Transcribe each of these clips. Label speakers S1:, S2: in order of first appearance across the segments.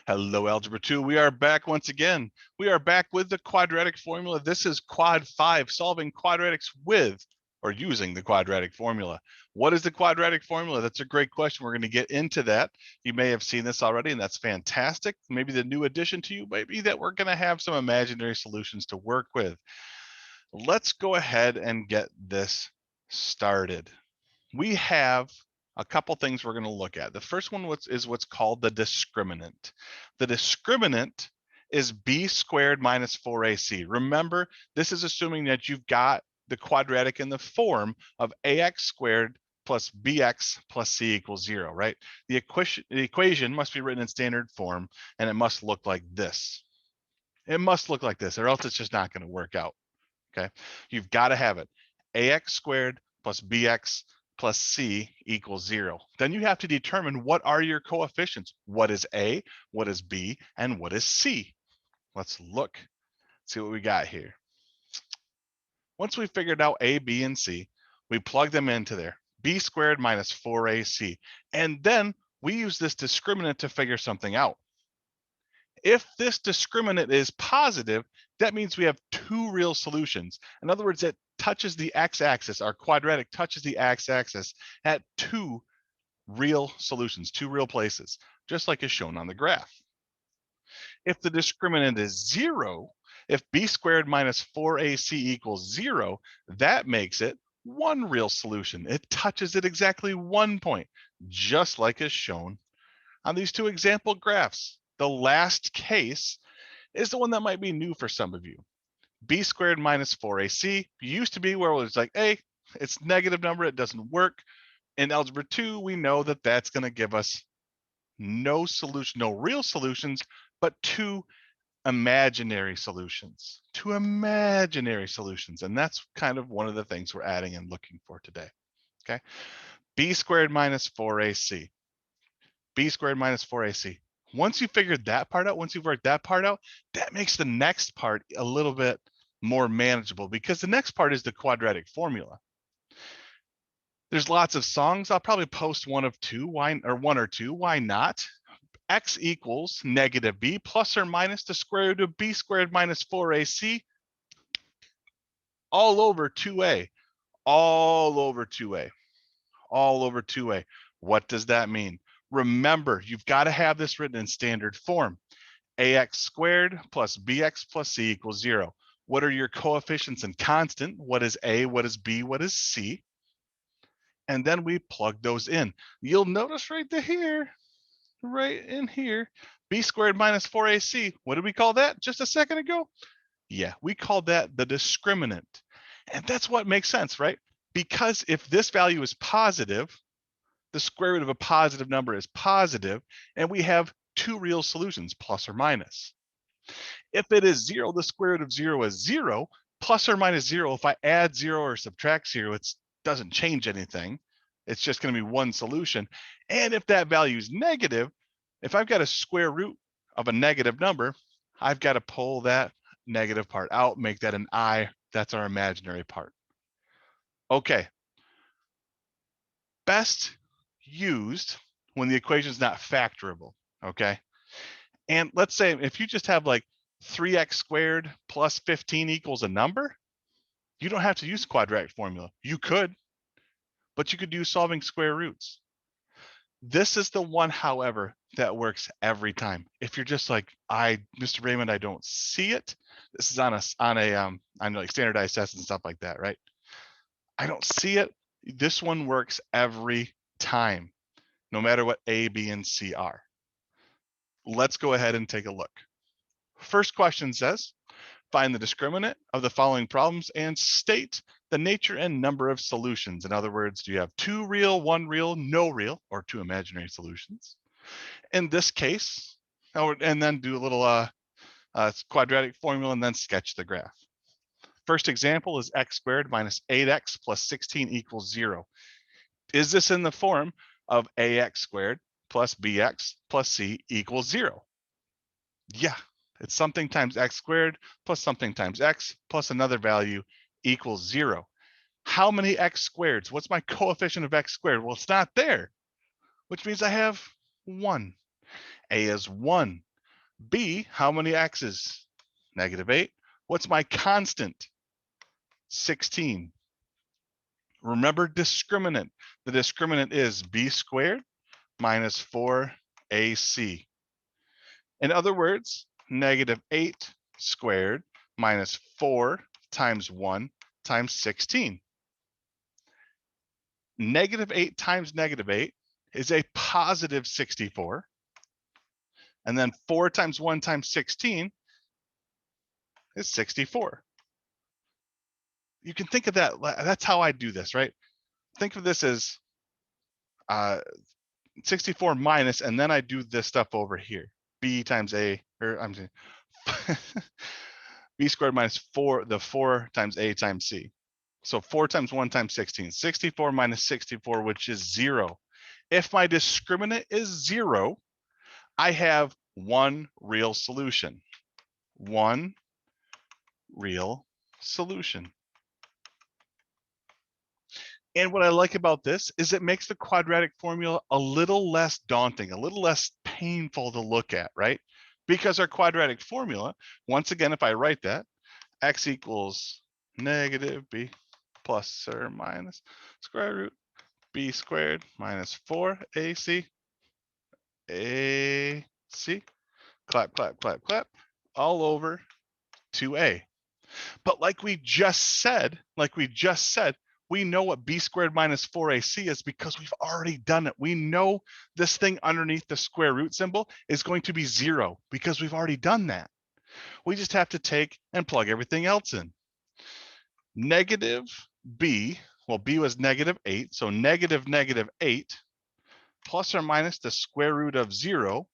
S1: Hello, Algebra 2. We are back once again. We are back with the quadratic formula. This is Quad 5, solving quadratics with or using the quadratic formula. What is the quadratic formula? That's a great question. We're going to get into that. You may have seen this already, and that's fantastic. Maybe the new addition to you might be that we're going to have some imaginary solutions to work with. Let's go ahead and get this started. We have a couple things we're going to look at. The first one is what's called the discriminant. The discriminant is b squared minus 4ac. Remember, this is assuming that you've got the quadratic in the form of ax squared plus bx plus c equals 0, right? The equation must be written in standard form, and it must look like this. It must look like this, or else it's just not going to work out, okay? You've got to have it. Ax squared plus bx plus c equals 0. Then you have to determine what are your coefficients. What is a, what is b, and what is c? Let's look, see what we got here. Once we figured out a, b, and c, we plug them into there. B squared minus 4ac. And then we use this discriminant to figure something out. If this discriminant is positive, that means we have two real solutions. In other words, it touches the x-axis. Our quadratic touches the x-axis at two real solutions, two real places, just like is shown on the graph. If the discriminant is 0, if b squared minus 4ac equals 0, that makes it one real solution. It touches it exactly 1 point, just like is shown on these two example graphs. The last case is the one that might be new for some of you. B squared minus 4ac used to be where it was like, hey, it's negative number, it doesn't work. In Algebra 2, we know that that's going to give us no solution, no real solutions, but two imaginary solutions. Two imaginary solutions. And that's kind of one of the things we're adding and looking for today. Okay. B squared minus 4ac. B squared minus 4ac. Once you figured that part out, once you've worked that part out, that makes the next part a little bit more manageable, because the next part is the quadratic formula. There's lots of songs. I'll probably post one or two. Why not? X equals negative b plus or minus the square root of b squared minus 4ac all over 2a. All over 2a. All over 2a. What does that mean? Remember, you've got to have this written in standard form. Ax squared plus bx plus c equals 0. What are your coefficients and constant? What is a, what is b, what is c? And then we plug those in. You'll notice right here, right in here, b squared minus 4ac. What did we call that just a second ago? Yeah, we called that the discriminant. And that's what makes sense, right? Because if this value is positive, the square root of a positive number is positive, and we have two real solutions, plus or minus. If it is 0, the square root of 0 is 0. Plus or minus 0, if I add 0 or subtract 0, it doesn't change anything. It's just going to be one solution. And if that value is negative, if I've got a square root of a negative number, I've got to pull that negative part out, make that an I. That's our imaginary part. Okay. Best used when the equation is not factorable, okay? And let's say if you just have like 3x squared plus 15 equals a number, you don't have to use quadratic formula. You could, but you could use solving square roots. This is the one, however, that works every time. If you're just like, Mr. Raymond, I don't see it. This is on like standardized tests and stuff like that, right? I don't see it. This one works every time, no matter what A, B, and C are. Let's go ahead and take a look. First question says, find the discriminant of the following problems and state the nature and number of solutions. In other words, do you have two real, one real, no real, or two imaginary solutions? In this case, and then do a little quadratic formula and then sketch the graph. First example is x squared minus 8x plus 16 equals 0. Is this in the form of ax squared plus bx plus c equals 0? Yeah, it's something times x squared plus something times x plus another value equals 0. How many x squareds? What's my coefficient of x squared? Well, it's not there, which means I have 1. A is 1. B, how many x's? -8. What's my constant? 16. Remember discriminant. The discriminant is b squared minus 4ac. In other words, -8 squared minus 4 times 1 times 16. -8 times -8 is a positive 64. And then 4 times 1 times 16 is 64. You can think of that. That's how I do this, right? Think of this as 64 minus, and then I do this stuff over here. B times A, or I'm saying B squared minus 4, the 4 times A times C. So 4 times 1 times 16. 64 minus 64, which is 0. If my discriminant is 0, I have one real solution. One real solution. And what I like about this is it makes the quadratic formula a little less daunting, a little less painful to look at, right? Because our quadratic formula, once again, if I write that, x equals negative b plus or minus square root b squared minus 4ac, clap, clap, clap, clap, all over 2a. But like we just said, we know what b squared minus 4ac is because we've already done it. We know this thing underneath the square root symbol is going to be 0 because we've already done that. We just have to take and plug everything else in. Negative b, well, b was -8, so -8 plus or minus the square root of 0,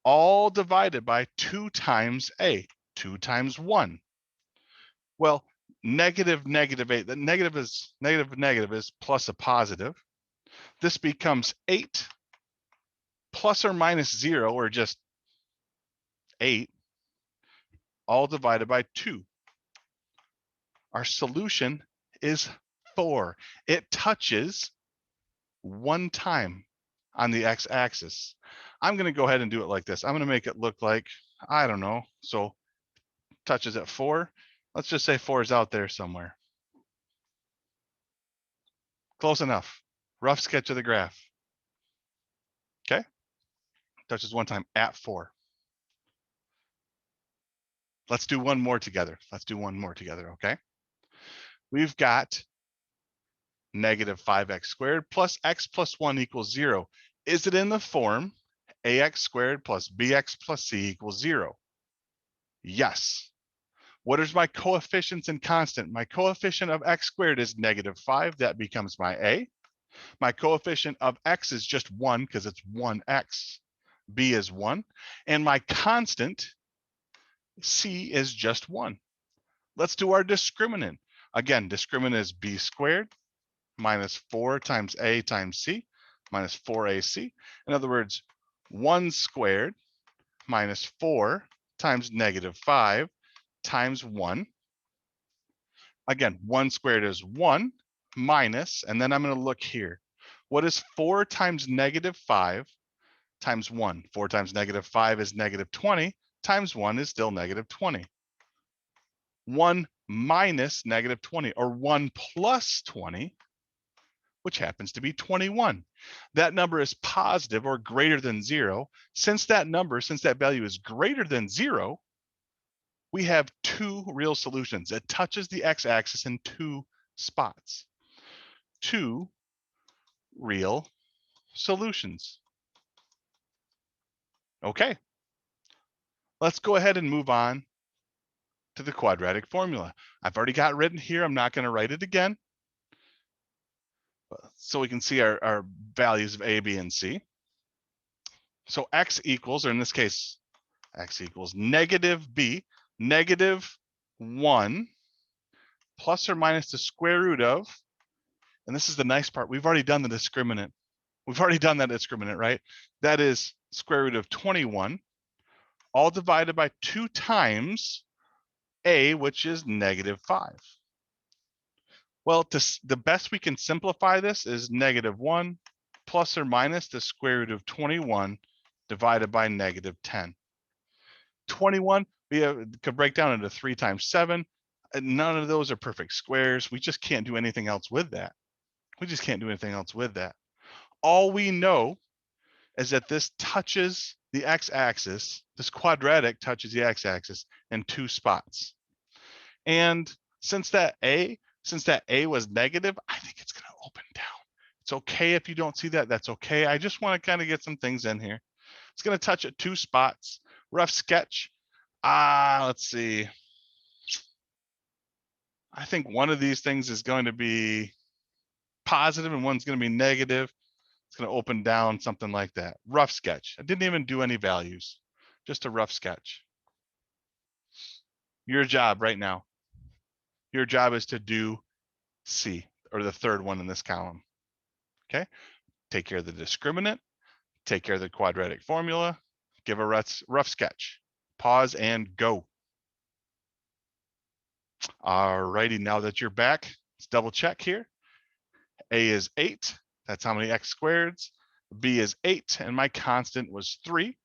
S1: all divided by 2 times a, 2 times 1. Well, -8, the negative is plus a positive. This becomes 8 plus or minus 0, or just 8, all divided by 2. Our solution is 4. It touches 1 time on the x-axis. I'm going to go ahead and do it like this. I'm going to make it look like, I don't know, so touches at 4. Let's just say 4 is out there somewhere. Close enough. Rough sketch of the graph. Okay. Touches 1 time at 4. Let's do one more together. Okay. We've got -5x squared plus x plus 1 equals 0. Is it in the form ax squared plus bx plus c equals 0? Yes. What is my coefficients and constant? My coefficient of x squared is -5. That becomes my a. My coefficient of x is just 1 because it's 1x. B is 1. And my constant, c, is just 1. Let's do our discriminant. Again, discriminant is b squared minus 4 times a times c minus 4ac. In other words, 1 squared minus 4 times -5 times 1. Again, 1 squared is 1 minus, and then I'm going to look here. What is 4 times -5 times 1? 4 times -5 is -20 times 1 is still -20. 1 minus -20, or 1 plus 20, which happens to be 21. That number is positive or greater than 0. Since that value is greater than 0, we have 2 real solutions. It touches the x-axis in 2 spots. 2 real solutions. Okay. Let's go ahead and move on to the quadratic formula. I've already got it written here. I'm not going to write it again. So we can see our values of a, b, and c. So x equals, or in this case, x equals -b, -1 plus or minus the square root of, and this is the nice part, we've already done the discriminant. We've already done that discriminant, right? That is square root of 21, all divided by 2 times a, which is -5. Well, the best we can simplify this is -1 plus or minus the square root of 21 divided by -10. 21, could break down into 3 times 7. None of those are perfect squares. We just can't do anything else with that. We just can't do anything else with that. All we know is that this touches the x-axis. This quadratic touches the x-axis in 2 spots. And since that A was negative, I think it's going to open down. It's okay if you don't see that. That's okay. I just want to kind of get some things in here. It's going to touch at 2 spots. Rough sketch. Let's see. I think one of these things is going to be positive and one's going to be negative. It's going to open down, something like that. Rough sketch. I didn't even do any values, just a rough sketch. Your job right now, your job is to do C, or the third one in this column. Okay, take care of the discriminant, take care of the quadratic formula, give a rough sketch. Pause and go. All righty, now that you're back, let's double check here. A is 8. That's how many x squareds. B is 8, and my constant was 3.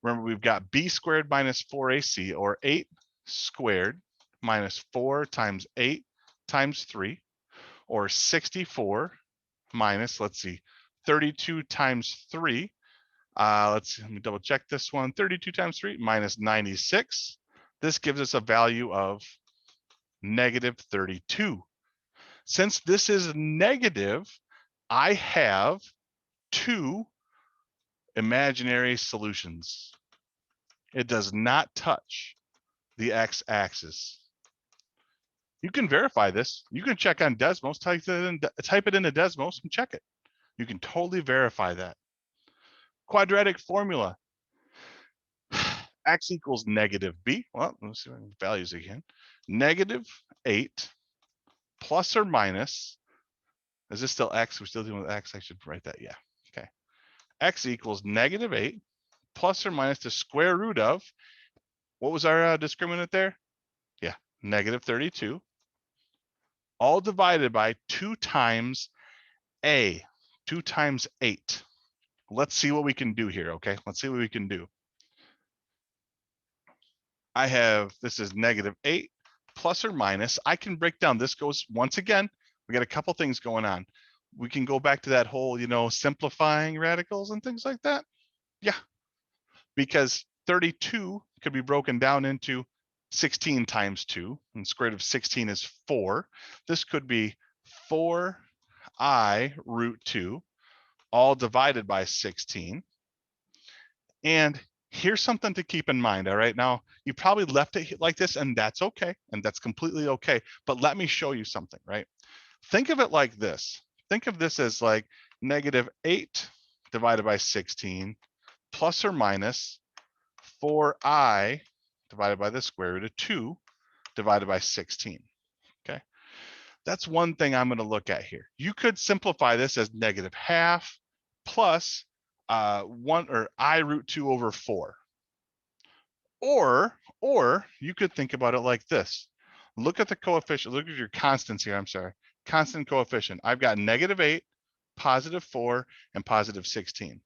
S1: Remember, we've got b squared minus 4ac, or 8 squared minus 4 times 8 times 3, or 64 minus, let's see, 32 times 3. Let me double check this one. 32 times 3 minus 96. This gives us a value of negative 32. Since this is negative, I have 2 imaginary solutions. It does not touch the x-axis. You can verify this. You can check on Desmos, type it into Desmos and check it. You can totally verify that. Quadratic formula. X equals negative b. Well, let's see values again. Negative 8 plus or minus. Is this still x? We're still dealing with x. I should write that. Yeah. Okay. X equals negative 8 plus or minus the square root of, what was our discriminant there? Yeah, negative 32. All divided by 2 times a, 2 times 8. Let's see what we can do here, okay? Let's see what we can do. I have, this is negative 8 plus or minus. I can break down, this goes, once again, we got a couple things going on. We can go back to that whole, simplifying radicals and things like that. Yeah, because 32 could be broken down into 16 times 2, and the square root of 16 is 4. This could be 4i root 2, all divided by 16. And here's something to keep in mind, all right? Now, you probably left it like this, and that's okay, and that's completely okay. But let me show you something, right? Think of it like this. Think of this as like negative 8 divided by 16 plus or minus 4i divided by the square root of 2 divided by 16. Okay, that's one thing I'm going to look at here. You could simplify this as negative half plus 1 or I root 2 over 4. Or you could think about it like this. Look at the coefficient. Look at your constants here. I'm sorry. Constant coefficient. I've got negative 8, positive 4, and positive 16.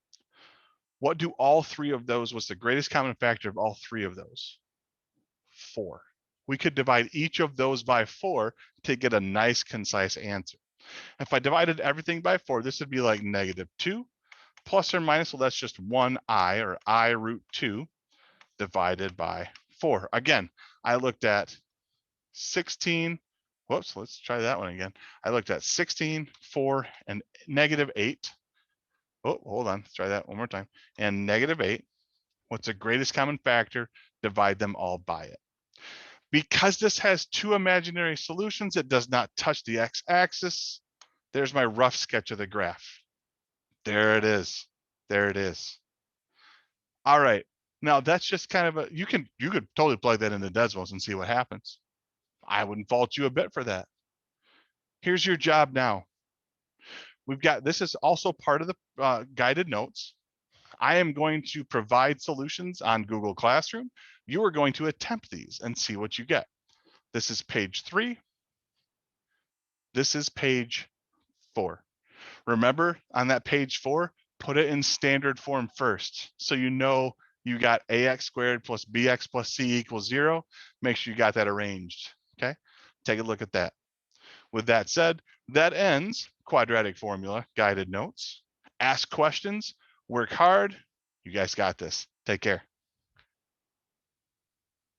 S1: What do all 3 of those? What's the greatest common factor of all 3 of those? 4. We could divide each of those by 4 to get a nice, concise answer. If I divided everything by 4, this would be like negative 2 plus or minus, well, that's just 1i, or I root 2 divided by 4. Again, I looked at 16. Whoops, let's try that one again. I looked at 16, 4, and negative 8. Oh, hold on. Let's try that one more time. And negative 8. What's the greatest common factor? Divide them all by it. Because this has 2 imaginary solutions, it does not touch the x-axis. There's my rough sketch of the graph. There it is. There it is. All right. Now that's just kind of you could totally plug that into Desmos and see what happens. I wouldn't fault you a bit for that. Here's your job now. We've got, this is also part of the guided notes. I am going to provide solutions on Google Classroom. You are going to attempt these and see what you get. This is page 3. This is page 4. Remember, on that page 4, put it in standard form first, so you know you got ax squared plus bx plus c equals 0. Make sure you got that arranged, okay? Take a look at that. With that said, that ends quadratic formula guided notes. Ask questions, work hard. You guys got this. Take care.